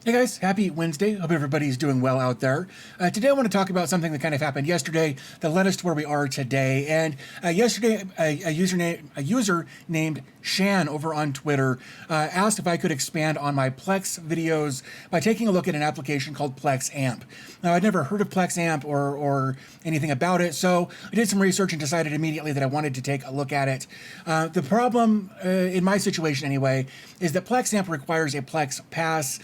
Hey guys, happy Wednesday. Hope everybody's doing well out there. Today I want to talk about something that kind of happened yesterday that led us to where we are today. And yesterday, a user named Shan over on Twitter asked if I could expand on my Plex videos by taking a look at an application called Plexamp. Now, I'd never heard of Plexamp or anything about it, so I did some research and decided immediately that I wanted to take a look at it. The problem, in my situation anyway, is that Plexamp requires a Plex Pass,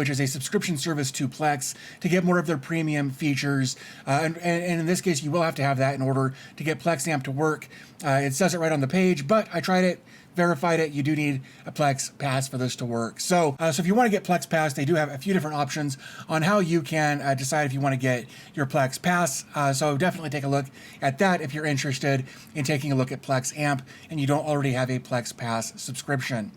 which is a subscription service to Plex to get more of their premium features. And in this case, you will have to have that in order to get Plexamp to work. It says it right on the page, but I tried it, verified it. You do need a Plex Pass for this to work. So if you want to get Plex Pass, they do have a few different options on how you can decide if you want to get your Plex Pass. So definitely take a look at that if you're interested in taking a look at Plexamp and you don't already have a Plex Pass subscription.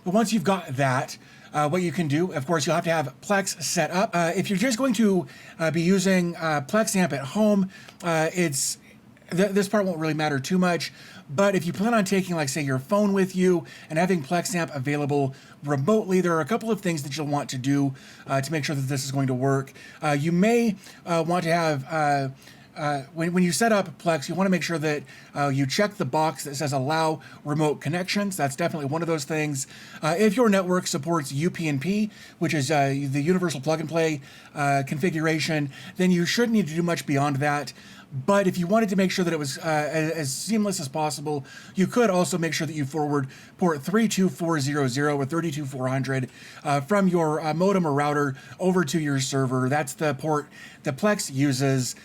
But once you've got that, what you can do, of course, you'll have to have Plex set up. If you're just going to be using Plexamp at home, this part won't really matter too much. But if you plan on taking, like, say, your phone with you and having Plexamp available remotely, there are a couple of things that you'll want to do to make sure that this is going to work. You may want to have when you set up Plex, you want to make sure that you check the box that says allow remote connections. That's definitely one of those things. If your network supports UPnP, which is the universal plug and play configuration, then you shouldn't need to do much beyond that. But if you wanted to make sure that it was as seamless as possible, you could also make sure that you forward port 32400 or 32400 from your modem or router over to your server. That's the port that Plex uses.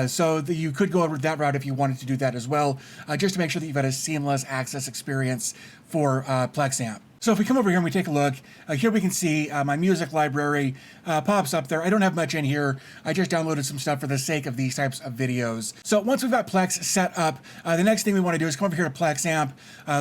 So that you could go over that route if you wanted to do that as well, just to make sure that you've got a seamless access experience for Plexamp. So if we come over here and we take a look, here we can see my music library pops up there. I don't have much in here. I just downloaded some stuff for the sake of these types of videos. So once we've got Plex set up, the next thing we want to do is come over here to Plexamp.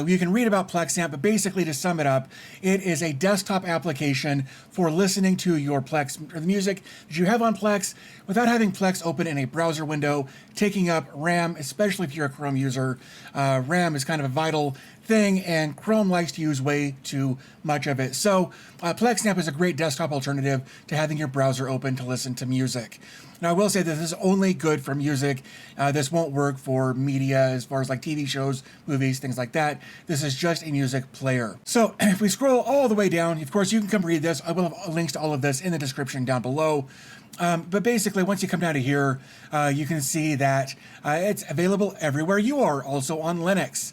You can read about Plexamp, but basically, to sum it up, it is a desktop application for listening to your Plex, or the music that you have on Plex, without having Plex open in a browser window, taking up RAM, especially if you're a Chrome user. RAM is kind of a vital thing, and Chrome likes to use way too much of it. So Plexamp is a great desktop alternative to having your browser open to listen to music. Now, I will say that this is only good for music. This won't work for media as far as like TV shows, movies, things like that. This is just a music player. So if we scroll all the way down, of course, you can come read this. I will have links to all of this in the description down below. But basically, once you come down to here, you can see that it's available everywhere you are, also on Linux.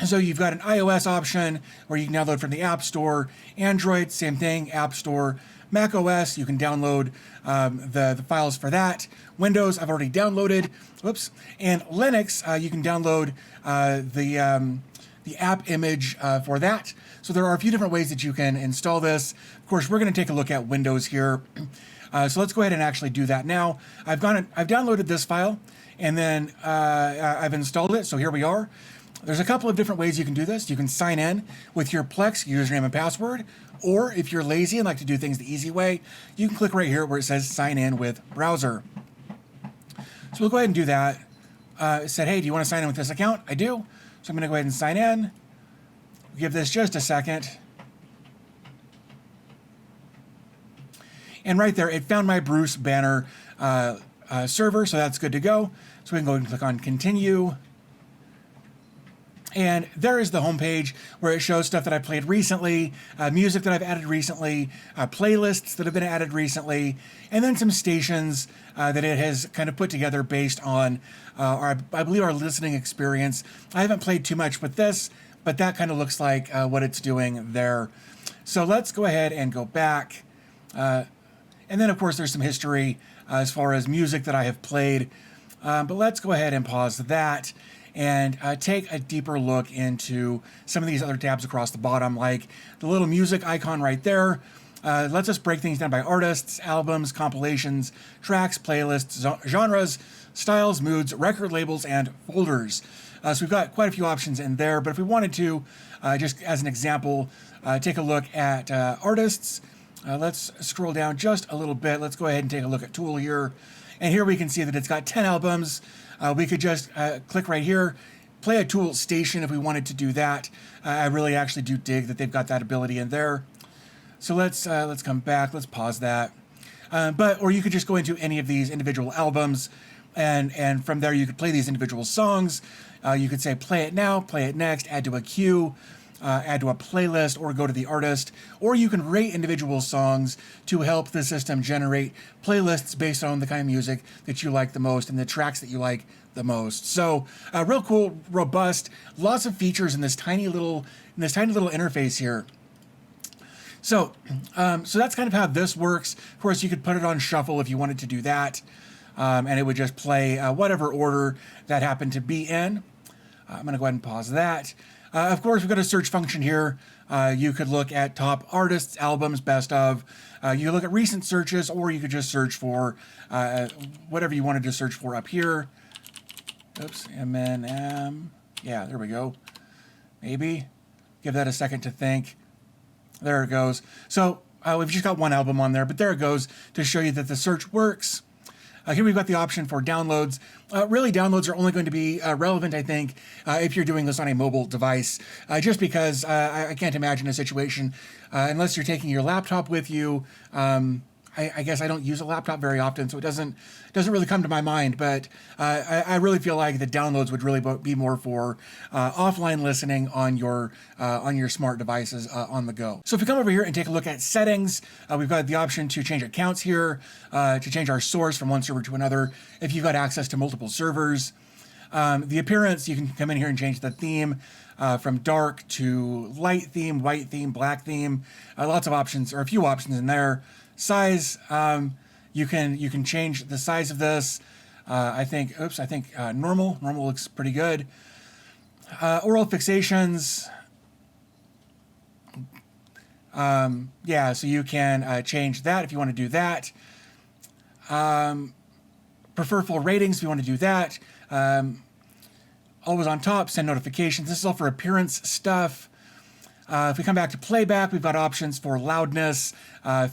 So you've got an iOS option where you can download from the App Store. Android, same thing, App Store. Mac OS, you can download the files for that. Windows, I've already downloaded. Whoops. And Linux, you can download the app image for that. So there are a few different ways that you can install this. Of course, we're going to take a look at Windows here. So let's go ahead and actually do that now. I've downloaded this file, and then I've installed it. So here we are. There's a couple of different ways you can do this. You can sign in with your Plex username and password, or if you're lazy and like to do things the easy way, you can click right here where it says sign in with browser. So we'll go ahead and do that. It said, hey, do you want to sign in with this account? I do. So I'm going to go ahead and sign in. Give this just a second. And right there, it found my Bruce Banner server, so that's good to go. So we can go and click on continue. And there is the homepage where it shows stuff that I played recently, music that I've added recently, playlists that have been added recently, and then some stations that it has kind of put together based on, I believe, our listening experience. I haven't played too much with this, but that kind of looks like what it's doing there. So let's go ahead and go back. And then, of course, there's some history as far as music that I have played. But let's go ahead and pause that and take a deeper look into some of these other tabs across the bottom, like the little music icon right there. Lets us break things down by artists, albums, compilations, tracks, playlists, genres, styles, moods, record labels, and folders. So we've got quite a few options in there, but if we wanted to, just as an example, take a look at artists. Let's scroll down just a little bit. Let's go ahead and take a look at Tool here. And here we can see that it's got 10 albums. We could just click right here, play a Tool station if we wanted to do that. I really actually do dig that they've got that ability in there. So let's come back. Let's pause that. Or you could just go into any of these individual albums, and from there you could play these individual songs. You could say play it now, play it next, add to a queue, add to a playlist, or go to the artist. Or you can rate individual songs to help the system generate playlists based on the kind of music that you like the most and the tracks that you like the most. So real cool, robust, lots of features in this tiny little interface here. So that's kind of how this works. Of course, you could put it on shuffle if you wanted to do that, and it would just play whatever order that happened to be in. I'm going to go ahead and pause that. Of course, we've got a search function here. You could look at top artists, albums, best of. You could look at recent searches, or you could just search for whatever you wanted to search for up here. Oops, Eminem. Yeah, there we go. Maybe. Give that a second to think. There it goes. So we've just got one album on there, but there it goes to show you that the search works. Here we've got the option for downloads. Really, downloads are only going to be relevant, I think, if you're doing this on a mobile device, just because I can't imagine a situation, unless you're taking your laptop with you. I guess I don't use a laptop very often, so it doesn't really come to my mind. But I really feel like the downloads would really be more for offline listening on your smart devices on the go. So if we come over here and take a look at settings, we've got the option to change accounts here, to change our source from one server to another. If you've got access to multiple servers, the appearance, you can come in here and change the theme. From dark to light theme, white theme, black theme, lots of options, or a few options in there. Size, you can change the size of this. I think normal looks pretty good. Oral fixations, yeah, so you can change that if you want to do that. Prefer full ratings if you want to do that. Always on top, send notifications. This is all for appearance stuff. If we come back to playback, we've got options for loudness,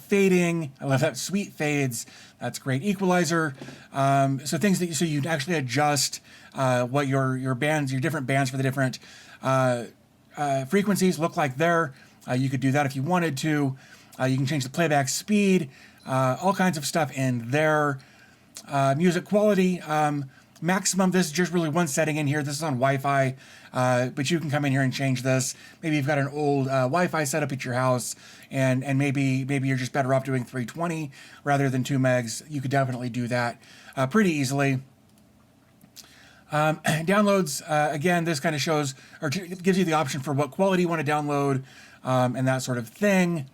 fading. I love that, sweet fades. That's great. Equalizer. So things that so you can actually adjust what your bands, your different bands for the different frequencies look like there. You could do that if you wanted to. You can change the playback speed. All kinds of stuff in there. Music quality. Maximum, this is just really one setting in here. This is on Wi-Fi, but you can come in here and change this. Maybe you've got an old Wi-Fi setup at your house, and maybe you're just better off doing 320 rather than 2 megs. You could definitely do that pretty easily. Downloads, again, this kind of shows, or gives you the option for what quality you want to download, and that sort of thing.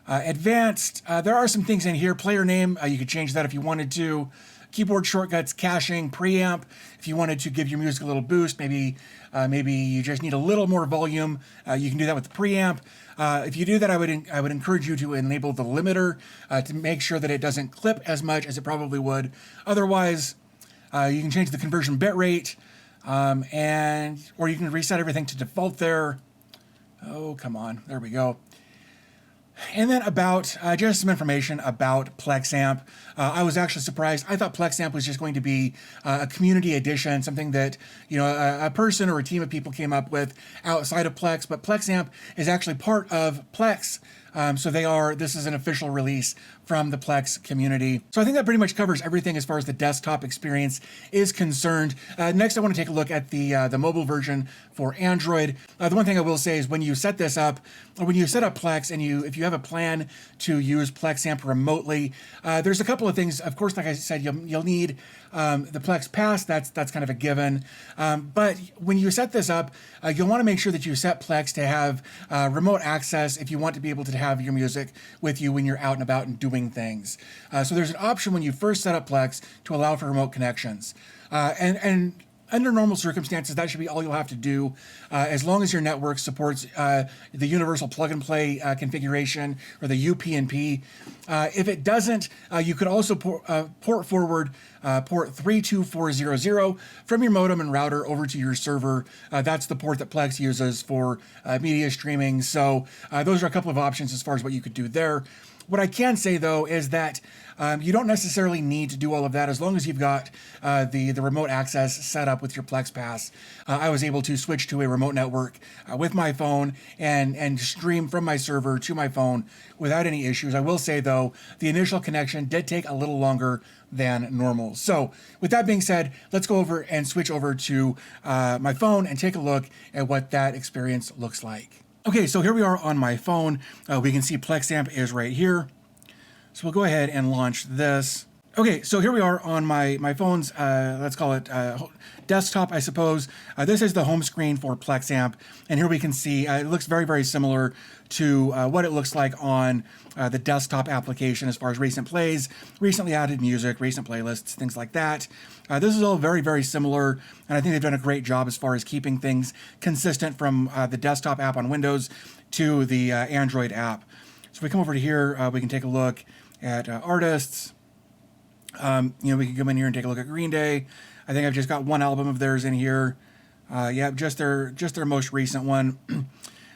Advanced, there are some things in here. Player name, you could change that if you wanted to. Keyboard shortcuts, caching, preamp. If you wanted to give your music a little boost, maybe you just need a little more volume, you can do that with the preamp. If you do that, I would encourage you to enable the limiter to make sure that it doesn't clip as much as it probably would. Otherwise, you can change the conversion bitrate, or you can reset everything to default there. Oh, come on. There we go. And then about, just some information about Plexamp. I was actually surprised. I thought Plexamp was just going to be a community edition, something that, a person or a team of people came up with outside of Plex, but Plexamp is actually part of Plex. So this is an official release from the Plex community. So I think that pretty much covers everything as far as the desktop experience is concerned. Next, I want to take a look at the mobile version for Android. The one thing I will say is when you set this up, or when you set up Plex, and if you have a plan to use Plexamp remotely, there's a couple of things. Of course, like I said, you'll need the Plex Pass. That's kind of a given. But when you set this up, you'll want to make sure that you set Plex to have remote access if you want to be able to have your music with you when you're out and about and doing things. So there's an option when you first set up Plex to allow for remote connections. And under normal circumstances, that should be all you'll have to do, as long as your network supports the universal plug-and-play configuration, or the UPnP. If it doesn't, you could also port forward port 32400 from your modem and router over to your server. That's the port that Plex uses for media streaming. So those are a couple of options as far as what you could do there. What I can say though is that you don't necessarily need to do all of that as long as you've got the remote access set up with your Plex Pass. I was able to switch to a remote network with my phone and stream from my server to my phone without any issues. I will say though, the initial connection did take a little longer than normal. So with that being said, let's go over and switch over to my phone and take a look at what that experience looks like. Okay, so here we are on my phone. We can see Plexamp is right here. So we'll go ahead and launch this. Okay, so here we are on my phone's, let's call it desktop, I suppose. This is the home screen for Plexamp. And here we can see it looks very, very similar to what it looks like on the desktop application as far as recent plays, recently added music, recent playlists, things like that. This is all very, very similar, and I think they've done a great job as far as keeping things consistent from the desktop app on Windows to the Android app. So if we come over to here, we can take a look at artists. We can come in here and take a look at Green Day. I think I've just got one album of theirs in here. Yeah, just their most recent one.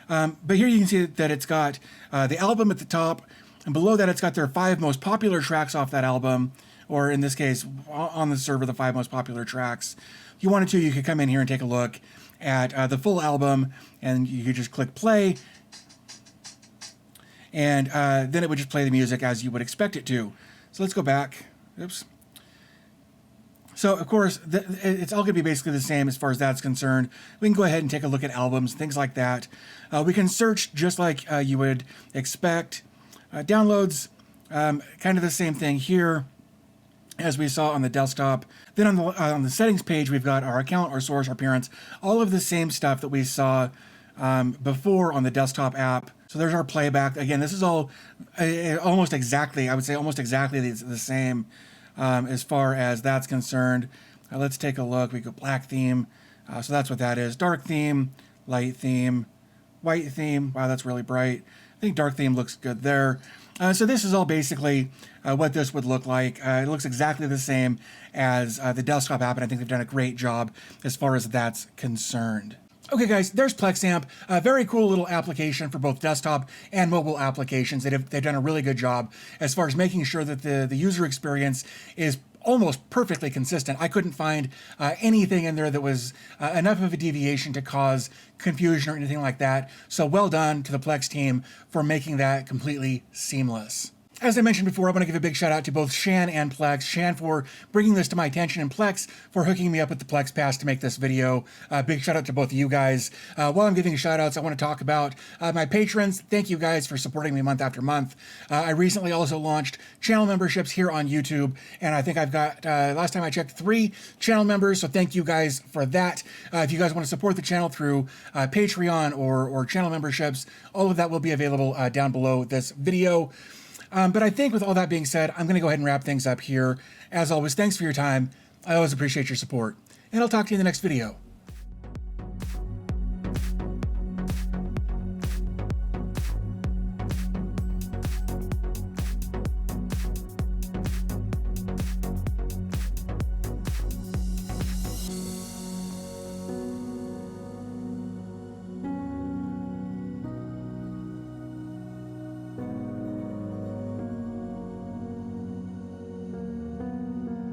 But here you can see that it's got the album at the top, and below that it's got their 5 most popular tracks off that album, or in this case, on the server, the 5 most popular tracks. If you wanted to, you could come in here and take a look at the full album, and you could just click play, and then it would just play the music as you would expect it to. So let's go back. Oops. So, of course, it's all going to be basically the same as far as that's concerned. We can go ahead and take a look at albums, things like that. We can search just like you would expect. Downloads, kind of the same thing here as we saw on the desktop. Then on the settings page, we've got our account, our source, our parents, all of the same stuff that we saw before on the desktop app. So there's our playback. Again, this is all almost exactly, I would say almost exactly the same as far as that's concerned. Let's take a look. We go black theme. So that's what that is. Dark theme, light theme, white theme. Wow, that's really bright. I think dark theme looks good there. So this is all basically what this would look like. It looks exactly the same as the desktop app, and I think they've done a great job as far as that's concerned. Okay, guys, there's Plexamp. A very cool little application for both desktop and mobile applications. They've done a really good job as far as making sure that the user experience is almost perfectly consistent. I couldn't find anything in there that was enough of a deviation to cause confusion or anything like that. So well done to the Plex team for making that completely seamless. As I mentioned before, I want to give a big shout out to both Shan and Plex. Shan for bringing this to my attention, and Plex for hooking me up with the Plex Pass to make this video. Big shout out to both of you guys. While I'm giving shout outs, I want to talk about my patrons. Thank you guys for supporting me month after month. I recently also launched channel memberships here on YouTube, and I think I've got, last time I checked, 3 channel members, so thank you guys for that. If you guys want to support the channel through Patreon or channel memberships, all of that will be available down below this video. But I think with all that being said, I'm going to go ahead and wrap things up here. As always, thanks for your time. I always appreciate your support, and I'll talk to you in the next video.